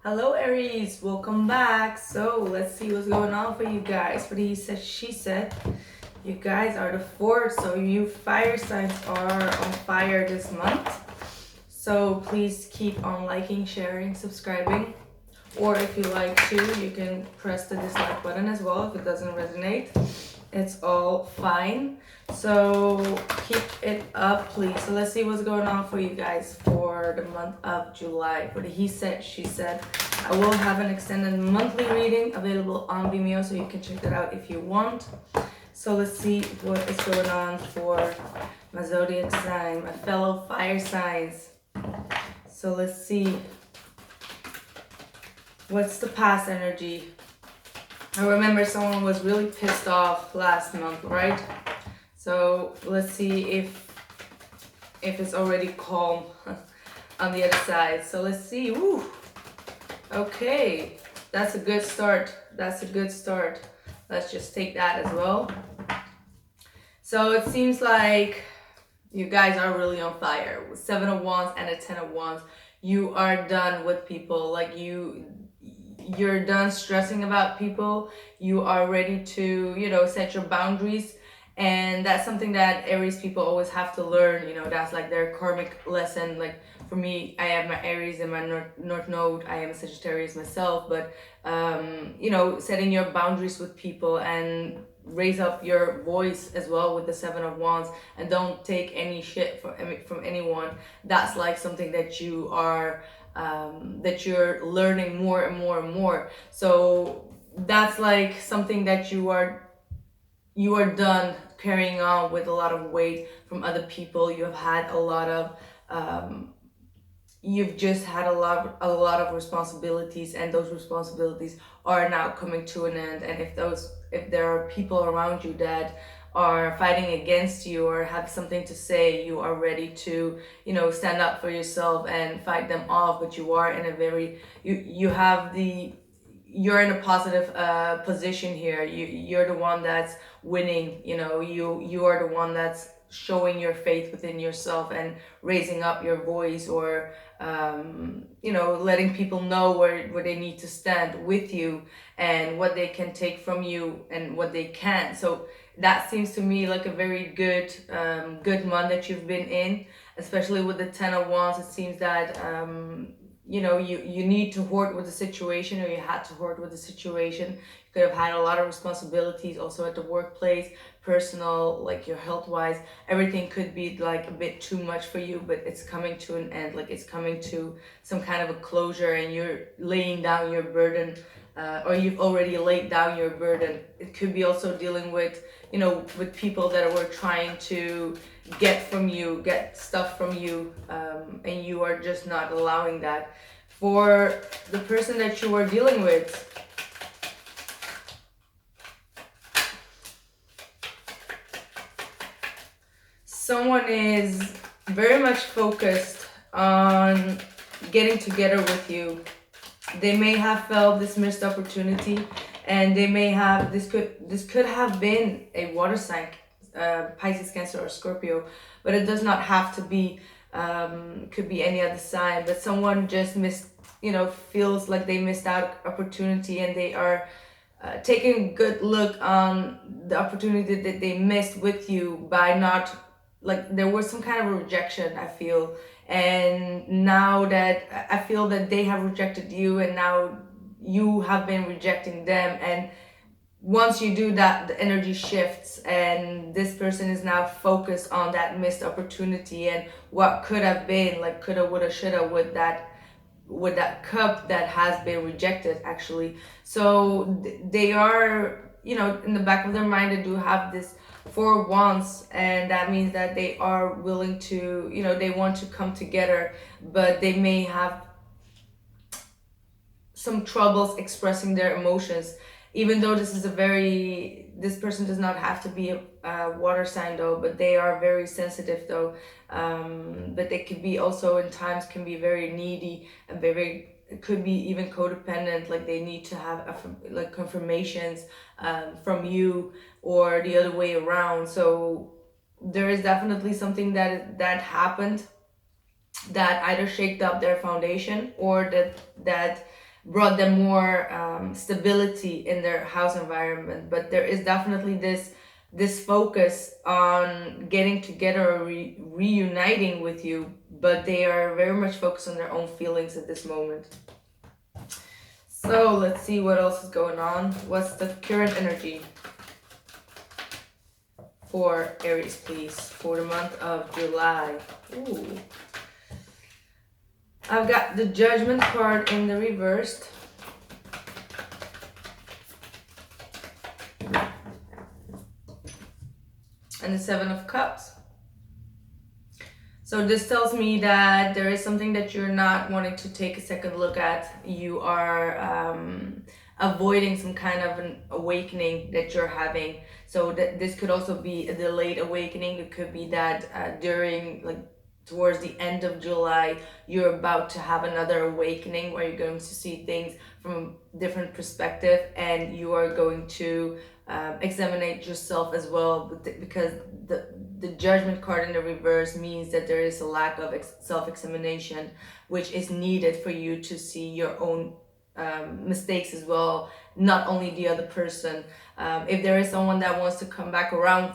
Hello Aries, welcome back. So let's see what's going on for you guys. For the he said, she said, you guys are the fourth, so you fire signs are on fire this month. So please keep on liking, sharing, subscribing. Or if you like to, you can press the dislike button as well if it doesn't resonate. It's all fine. So keep it up, please. So let's see what's going on for you guys for the month of July. For the he said, she said, I will have an extended monthly reading available on Vimeo, so you can check that out if you want. So let's see what is going on for my zodiac sign, my fellow fire signs. So let's see. What's the past energy? I remember someone was really pissed off last month, right? So let's see if it's already calm on the other side. So let's see. Woo. Okay, that's a good start. That's a good start. Let's just take that as well. So it seems like you guys are really on fire with 7 of Wands and a 10 of Wands. You are done with people. Like you're done stressing about people. You are ready to, set your boundaries. And that's something that Aries people always have to learn. That's like their karmic lesson. Like for me, I have my Aries in my North Node. I am a Sagittarius myself. But, setting your boundaries with people and raise up your voice as well with the 7 of Wands, and don't take any shit from anyone. That's like something that you are that you're learning more and more and more. So that's like something that you are done carrying on with a lot of weight from other people. You have had a lot of you've just had a lot of responsibilities, and those responsibilities are now coming to an end. And if there are people around you that are fighting against you or have something to say, you are ready to stand up for yourself and fight them off. But you are in a very you're in a positive position here. You're the one that's winning. You are the one that's showing your faith within yourself and raising up your voice, or letting people know where they need to stand with you and what they can take from you and what they can. So that seems to me like a very good month that you've been in, especially with the 10 of Wands. It seems that you need to hoard with the situation, or you had to hoard with the situation. You could have had a lot of responsibilities also at the workplace, personal, like your health wise. Everything could be like a bit too much for you, but it's coming to an end. Like it's coming to some kind of a closure, and you're laying down your burden, or you've already laid down your burden. It could be also dealing with with people that were trying to get stuff from you, and you are just not allowing that. For the person that you are dealing with, someone is very much focused on getting together with you. They may have felt this missed opportunity, and they may have this could have been a water sign, Pisces, Cancer, or Scorpio, but it does not have to be. Could be any other sign, but someone just feels like they missed out opportunity, and they are taking a good look on the opportunity that they missed with you by not, like, there was some kind of a rejection, I feel. And now that I feel that they have rejected you, and now you have been rejecting them, and once you do that, the energy shifts, and this person is now focused on that missed opportunity and what could have been, like coulda, woulda, shoulda, with that cup that has been rejected, actually. So they are, in the back of their mind, they do have this 4 Wands, and that means that they are willing to, they want to come together, but they may have some troubles expressing their emotions. Even though this person does not have to be a water sign though, but they are very sensitive though. But they could be also, in times, can be very needy and it could be even codependent. Like they need to have like confirmations from you, or the other way around. So there is definitely something that happened that either shaked up their foundation, or that brought them more stability in their house environment. But there is definitely this focus on getting together or reuniting with you, but they are very much focused on their own feelings at this moment. So let's see what else is going on. What's the current energy for Aries, please, for the month of July? Ooh. I've got the Judgment card in the reversed. And the Seven of Cups. So this tells me that there is something that you're not wanting to take a second look at. You are avoiding some kind of an awakening that you're having. So that this could also be a delayed awakening. It could be that during, like, towards the end of July, you're about to have another awakening where you're going to see things from a different perspective, and you are going to examine yourself as well, because the Judgment card in the reverse means that there is a lack of self-examination, which is needed for you to see your own mistakes as well, not only the other person. If there is someone that wants to come back around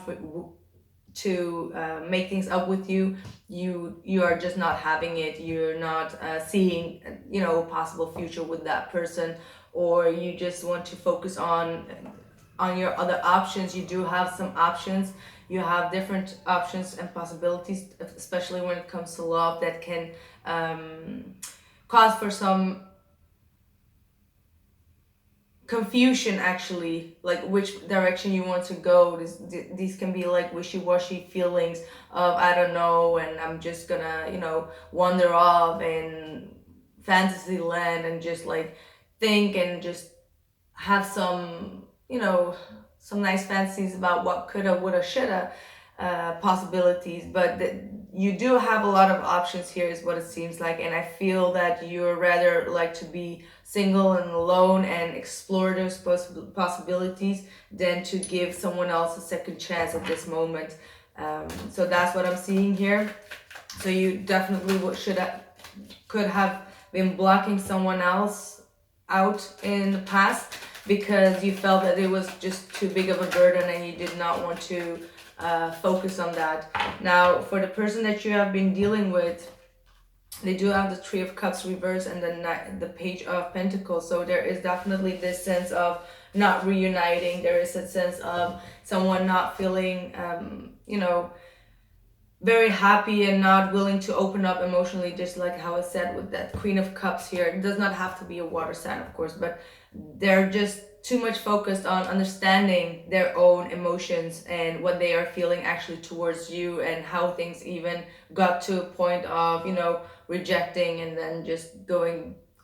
to make things up with you, you are just not having it. You're not seeing, you know, a possible future with that person, or you just want to focus on your other options. You do have some options. You have different options and possibilities, especially when it comes to love, that can cause for some confusion, actually, like which direction you want to go. These can be like wishy-washy feelings of, I don't know, and I'm just gonna, you know, wander off in fantasy land and just like think and just have some, you know, some nice fantasies about what coulda, woulda, shoulda possibilities. But you do have a lot of options here, is what it seems like. And I feel that you're rather like to be single and alone and explore those possibilities than to give someone else a second chance at this moment. So that's what I'm seeing here. So you definitely could have been blocking someone else out in the past because you felt that it was just too big of a burden and you did not want to focus on that. Now, for the person that you have been dealing with, they do have the Three of Cups reverse and then the Page of Pentacles. So there is definitely this sense of not reuniting. There is a sense of someone not feeling, you know, very happy and not willing to open up emotionally, just like how I said with that Queen of Cups here. It does not have to be a water sign, of course, but they're just too much focused on understanding their own emotions and what they are feeling actually towards you, and how things even got to a point of, you know, rejecting and then just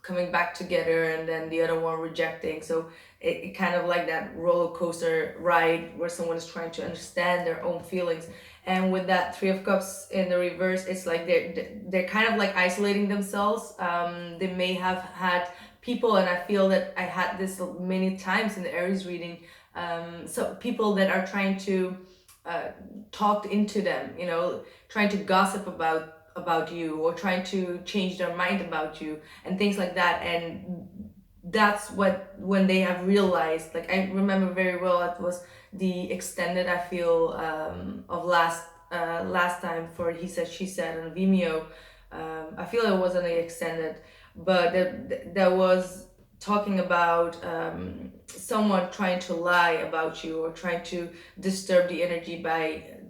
coming back together, and then the other one rejecting. So it kind of like that roller coaster ride where someone is trying to understand their own feelings. And with that Three of Cups in the reverse, it's like they're kind of like isolating themselves. They may have had people, and I feel that I had this many times in the Aries reading, so people that are trying to talk into them, you know, trying to gossip about you, or trying to change their mind about you and things like that. And that's when they have realized, like I remember very well, it was the extended, I feel, of last time for He Said She Said on Vimeo. I feel it wasn't the extended, but that was talking about someone trying to lie about you or trying to disturb the energy by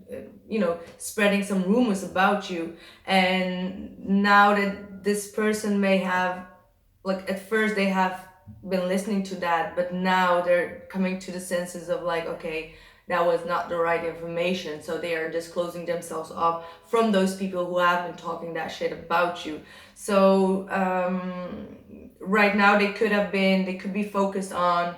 you know, spreading some rumors about you. And now that this person may have, like, at first they have been listening to that, but now they're coming to the senses of like, okay, that was not the right information. So they are just closing themselves off from those people who have been talking that shit about you. So right now they could be focused on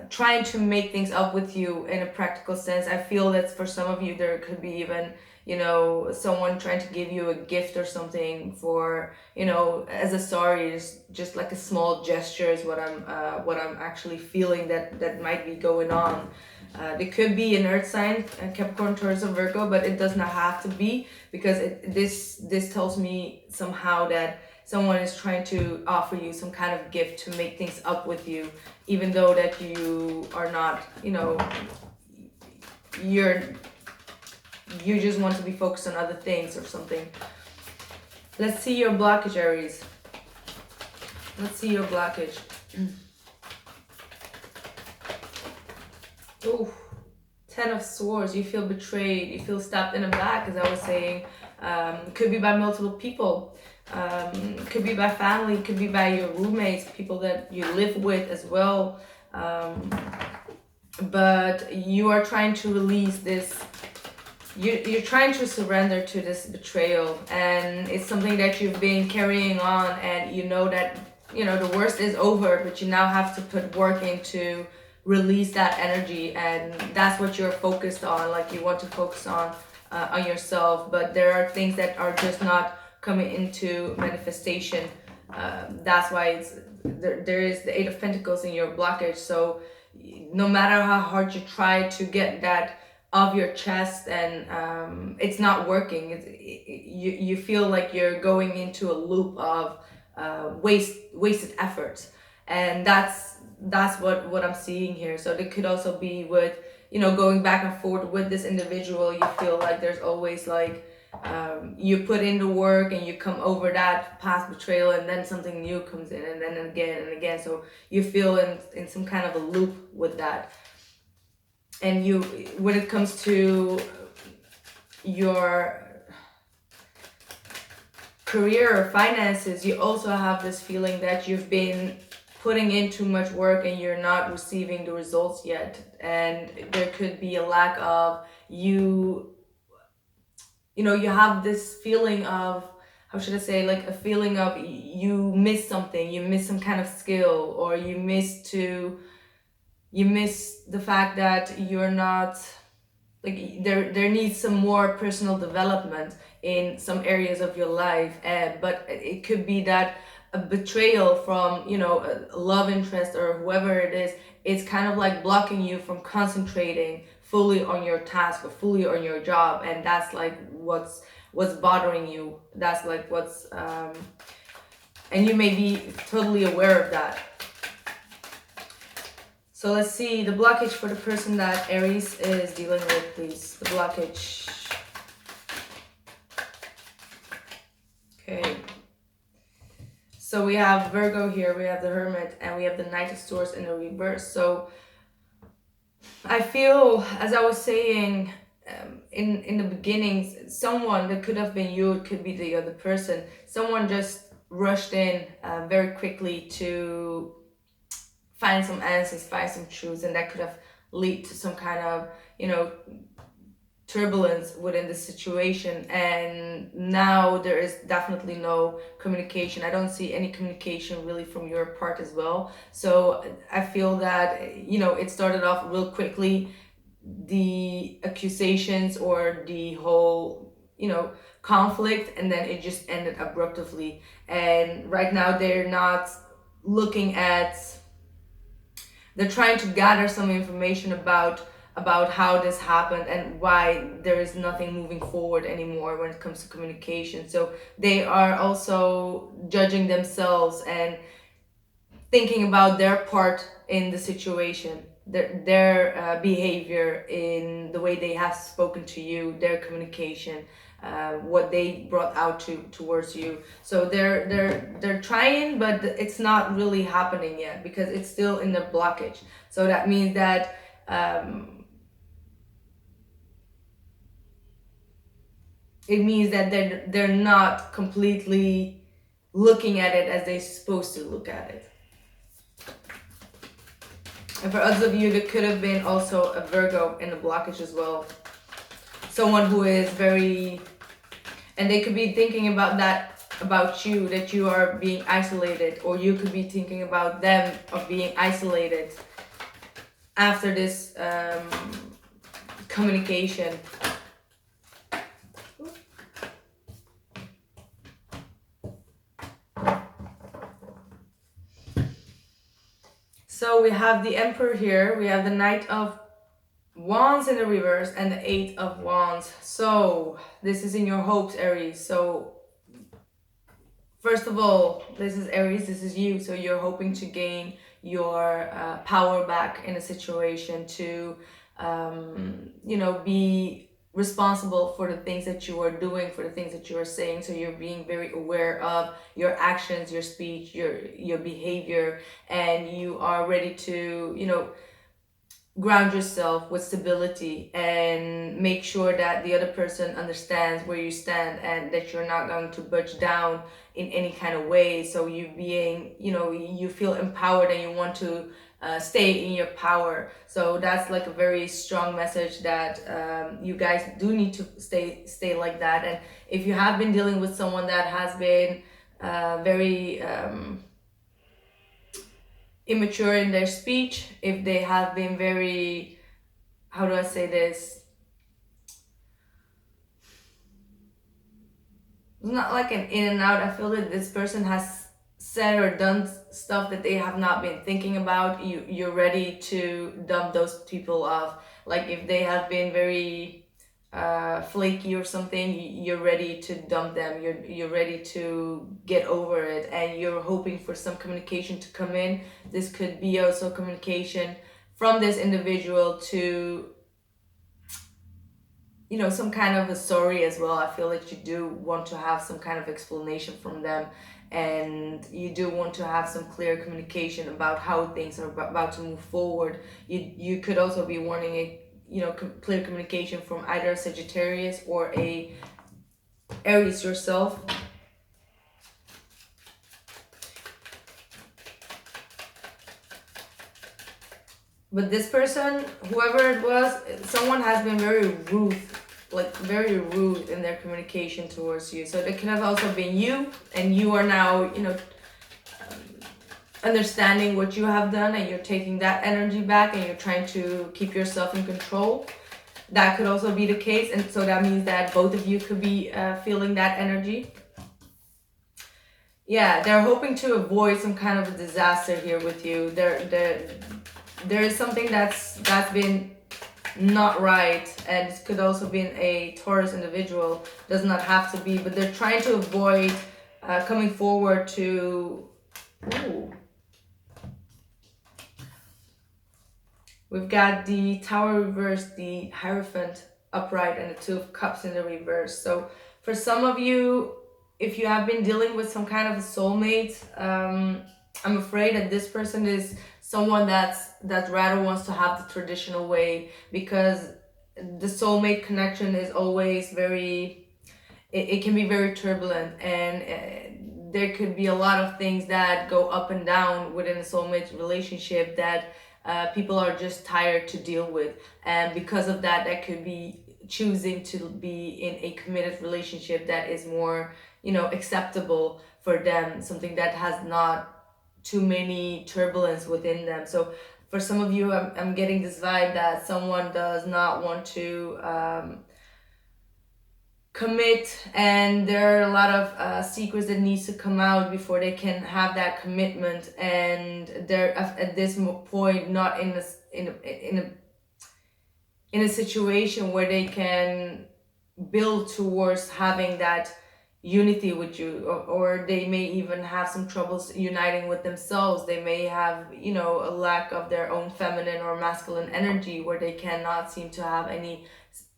trying to make things up with you in a practical sense. I feel that for some of you there could be even, you know, someone trying to give you a gift or something for, you know, as a sorry, just like a small gesture is what I'm actually feeling that might be going on. There could be an earth sign, Capricorn, Taurus, or Virgo, but it does not have to be, because this tells me somehow that someone is trying to offer you some kind of gift to make things up with you, even though that you are not, you know, you just want to be focused on other things or something. Let's see your blockage, Aries. Let's see your blockage. Ooh, 10 of Swords. You feel betrayed. You feel stabbed in the back, as I was saying. Could be by multiple people. Could be by family. Could be by your roommates, people that you live with as well. But you are trying to release this. You're trying to surrender to this betrayal, and it's something that you've been carrying on, and you know that, you know, the worst is over, but you now have to put work into release that energy, and that's what you're focused on. Like, you want to focus on yourself, but there are things that are just not coming into manifestation. That's why it's there is the Eight of Pentacles in your blockage. So no matter how hard you try to get that off your chest, and it's not working. You feel like you're going into a loop of wasted efforts, and that's what I'm seeing here. So it could also be with, you know, going back and forth with this individual. You feel like there's always like you put in the work and you come over that past betrayal, and then something new comes in, and then again and again. So you feel in some kind of a loop with that. And you, when it comes to your career or finances, you also have this feeling that you've been putting in too much work and you're not receiving the results yet. And there could be a lack of you know, you have this feeling of, how should I say, like a feeling of you miss something, you miss some kind of skill, or you miss the fact that you're not, like, there needs some more personal development in some areas of your life. But it could be that a betrayal from, you know, a love interest or whoever it is, it's kind of like blocking you from concentrating fully on your task or fully on your job. And that's like what's bothering you. That's like what's and you may be totally aware of that. So let's see the blockage for the person that Aries is dealing with, please. The blockage. Okay. So we have Virgo here, we have the Hermit, and we have the Knight of Swords in the reverse. So I feel, as I was saying in the beginning, someone that could have been you, it could be the other person, someone just rushed in very quickly to find some answers, find some truths, and that could have lead to some kind of, you know, turbulence within the situation. And now there is definitely no communication. I don't see any communication really from your part as well. So I feel that, you know, it started off real quickly, the accusations or the whole, you know, conflict, and then it just ended abruptly. And right now they're not looking at, they're trying to gather some information about how this happened and why there is nothing moving forward anymore when it comes to communication. So they are also judging themselves and thinking about their part in the situation, their behavior in the way they have spoken to you, their communication, what they brought out towards you. So they're trying, but it's not really happening yet because it's still in the blockage. So that means that it means that they're not completely looking at it as they're supposed to look at it. And for others of you, there could have been also a Virgo in the blockage as well. Someone who is very, and they could be thinking about that, about you, that you are being isolated, or you could be thinking about them of being isolated after this communication. So we have the Emperor here, we have the Knight of Wands in the reverse, and the Eight of Wands. So this is in your hopes, Aries. So first of all, this is Aries, this is you. So you're hoping to gain your power back in a situation to, you know, be responsible for the things that you are doing, for the things that you are saying. So you're being very aware of your actions, your speech, your behavior, and you are ready to, you know, ground yourself with stability and make sure that the other person understands where you stand and that you're not going to budge down in any kind of way. So you being, you know, you feel empowered and you want to stay in your power. So that's like a very strong message that you guys do need to stay like that. And if you have been dealing with someone that has been very immature in their speech, if they have been very, how do I say this? It's not like an in and out. I feel that this person has said or done stuff that they have not been thinking about. You're ready to dump those people off. Like if they have been very flaky or something, you're ready to dump them. You're ready to get over it, and you're hoping for some communication to come in. This could be also communication from this individual to, you know, some kind of a sorry as well. I feel like you do want to have some kind of explanation from them, and you do want to have some clear communication about how things are about to move forward. You could also be wanting a, you know, clear communication from either a Sagittarius or a Aries yourself. But this person, whoever it was, someone has been very rude, like very rude in their communication towards you. So it could have also been you, and you are now, you know, understanding what you have done, and you're taking that energy back and you're trying to keep yourself in control. That could also be the case, and so that means that both of you could be feeling that energy. Yeah, they're hoping to avoid some kind of a disaster here with you. There is something that's been not right, and it could also be a Taurus individual. Does not have to be, but they're trying to avoid coming forward to. Ooh. We've got the Tower reversed, the Hierophant upright, and the Two of Cups in the reverse. So for some of you, if you have been dealing with some kind of a soulmate, I'm afraid that this person is someone that rather wants to have the traditional way, because the soulmate connection is always very, it can be very turbulent, and there could be a lot of things that go up and down within a soulmate relationship that people are just tired to deal with. And because of that, that could be choosing to be in a committed relationship that is more, you know, acceptable for them, something that has not too many turbulence within them. So for some of you, I'm getting this vibe that someone does not want to commit, and there are a lot of secrets that needs to come out before they can have that commitment, and they're at this point not in a situation where they can build towards having that unity with you, or they may even have some troubles uniting with themselves. They may have, you know, a lack of their own feminine or masculine energy where they cannot seem to have any,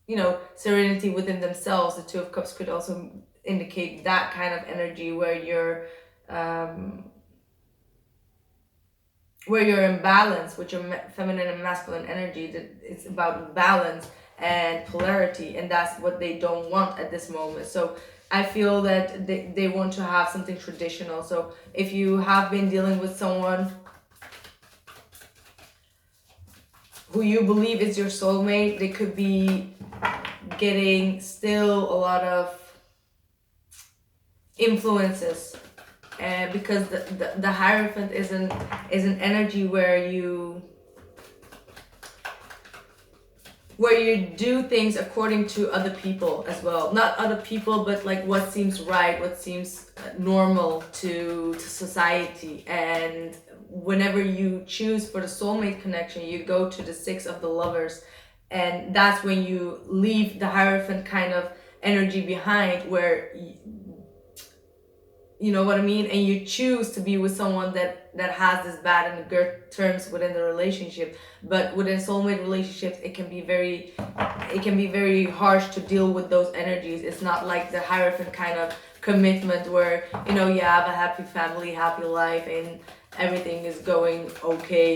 you know, serenity within themselves. The Two of Cups could also indicate that kind of energy where you're in balance with your feminine and masculine energy. That it's about balance and polarity, and that's what they don't want at this moment. So I feel that they want to have something traditional. So if you have been dealing with someone who you believe is your soulmate, they could be getting still a lot of influences, and because the Hierophant is an energy where you do things according to other people as well. Not other people, but like what seems right, what seems normal to society. And whenever you choose for the soulmate connection, you go to the Six of the Lovers, and that's when you leave the Hierophant kind of energy behind, where you know what I mean, and you choose to be with someone that has this bad and good terms within the relationship. But within soulmate relationships, it can be very harsh to deal with those energies. It's not like the Hierophant kind of commitment where, you know, you have a happy family, happy life, and everything is going okay.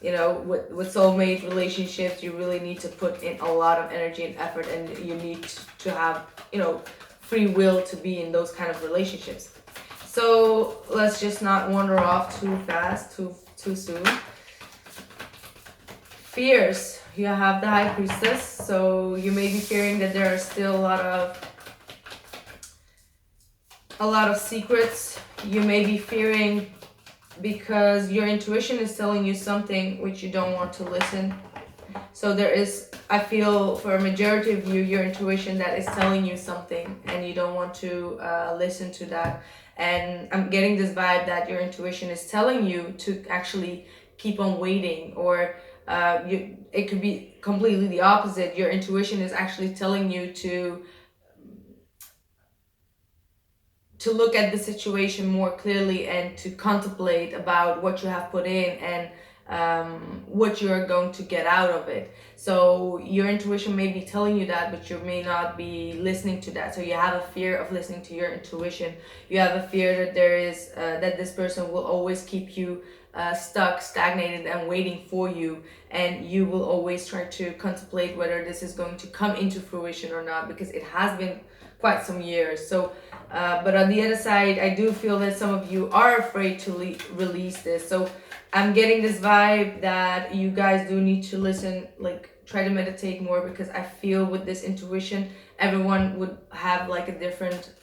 You know, with soulmate relationships, you really need to put in a lot of energy and effort, and you need to have, you know, free will to be in those kind of relationships. So let's just not wander off too fast, too soon. Fears. You have the High Priestess, so you may be fearing that there are still a lot of secrets. You may be fearing because your intuition is telling you something which you don't want to listen. So there is, I feel for a majority of you, your intuition that is telling you something and you don't want to listen to that. And I'm getting this vibe that your intuition is telling you to actually keep on waiting, or it could be completely the opposite. Your intuition is actually telling you to look at the situation more clearly and to contemplate about what you have put in and what you are going to get out of it. So your intuition may be telling you that, but you may not be listening to that. So you have a fear of listening to your intuition. You have a fear that there is that this person will always keep you stuck, stagnated, and waiting for you, and you will always try to contemplate whether this is going to come into fruition or not, because it has been quite some years. So but on the other side, I do feel that some of you are afraid to release this. So I'm getting this vibe that you guys do need to listen, like try to meditate more, because I feel with this intuition, everyone would have like a different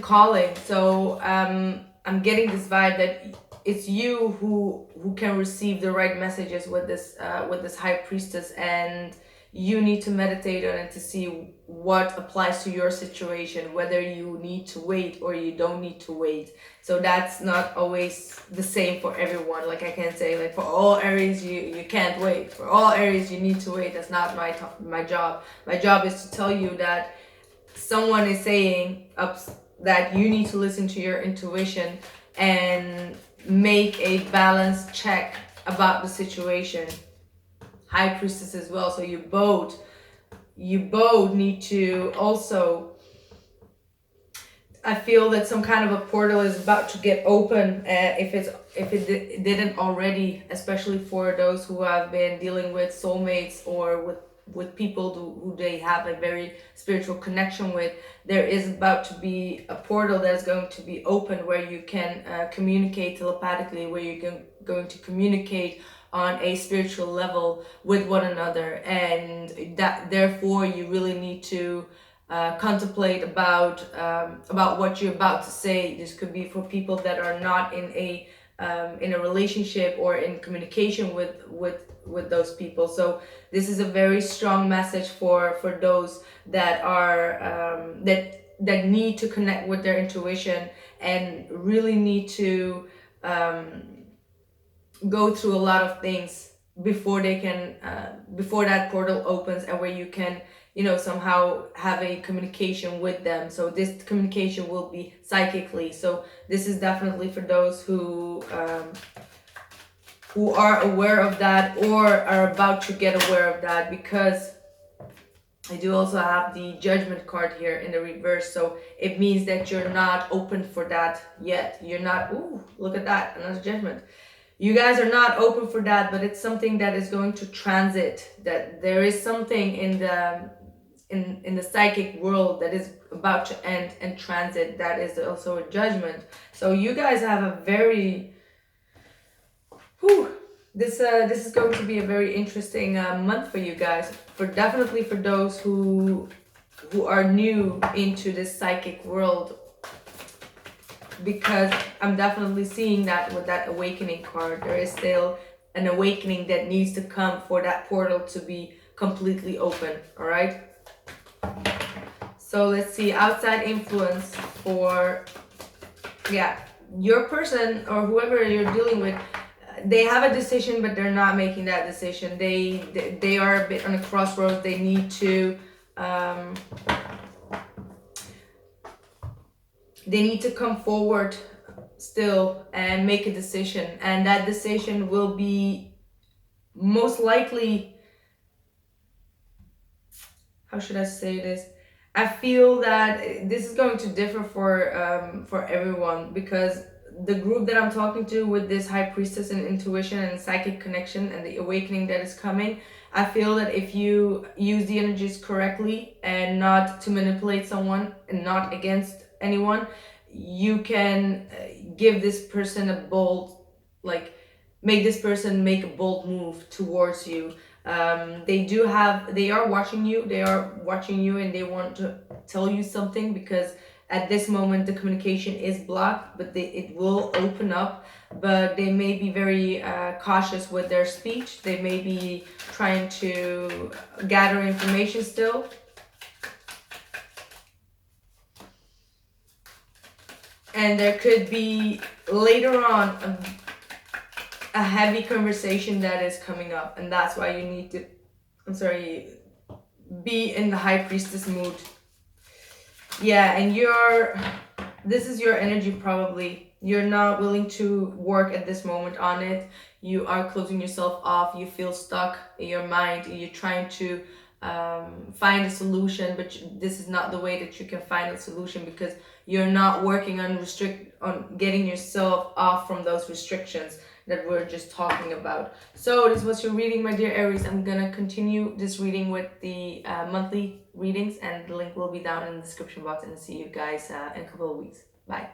calling. So I'm getting this vibe that it's you who can receive the right messages with this High Priestess, and you need to meditate on it to see what applies to your situation, whether you need to wait or you don't need to wait. So that's not always the same for everyone. Like I can't say like for all Aries you can't wait. For all Aries you need to wait. That's not my job. My job is to tell you that someone is saying that you need to listen to your intuition and make a balanced check about the situation. High Priestess as well. So you both need to also, I feel that some kind of a portal is about to get open, if it didn't already, especially for those who have been dealing with soulmates or with people who they have a very spiritual connection with. There is about to be a portal that's going to be open where you can communicate telepathically, where you can going to communicate on a spiritual level with one another, and that therefore you really need to contemplate about what you're about to say. This could be for people that are not in a relationship or in communication with those people. So this is a very strong message for those that are that need to connect with their intuition and really need to go through a lot of things before they can before that portal opens, and where you can, you know, somehow have a communication with them. So this communication will be psychically. So this is definitely for those who are aware of that or are about to get aware of that, because I do also have the Judgment card here in the reverse. So it means that you're not open for that yet. You're not, ooh, look at that, another Judgment. You guys are not open for that, but it's something that is going to transit. That there is something in the psychic world that is about to end and transit. That is also a Judgment. So you guys have a very, this is going to be a very interesting month for you guys. Definitely for those who are new into this psychic world, because I'm definitely seeing that with that Awakening card. There is still an awakening that needs to come for that portal to be completely open. All right. So let's see, outside influence for, your person or whoever you're dealing with. They have a decision, but they're not making that decision. They are a bit on a crossroads. They need to they need to come forward still and make a decision, and that decision will be most likely, how should I say this? I feel that this is going to differ for everyone, because the group that I'm talking to with this high priestess and intuition and psychic connection and the awakening that is coming, I feel that if you use the energies correctly and not to manipulate someone and not against anyone, you can give this person a bold, like, make this person make a bold move towards you. They are watching you, and they want to tell you something, because at this moment the communication is blocked, but it will open up. But they may be very cautious with their speech. They may be trying to gather information still. And there could be later on a heavy conversation that is coming up, and that's why you need to, be in the high priestess mood. Yeah, and this is your energy probably. You're not willing to work at this moment on it. You are closing yourself off. You feel stuck in your mind. You're trying to find a solution, but this is not the way that you can find a solution, because you're not working on getting yourself off from those restrictions that we're just talking about. So this was your reading, my dear Aries. I'm gonna continue this reading with the monthly readings, and the link will be down in the description box, and see you guys in a couple of weeks. Bye.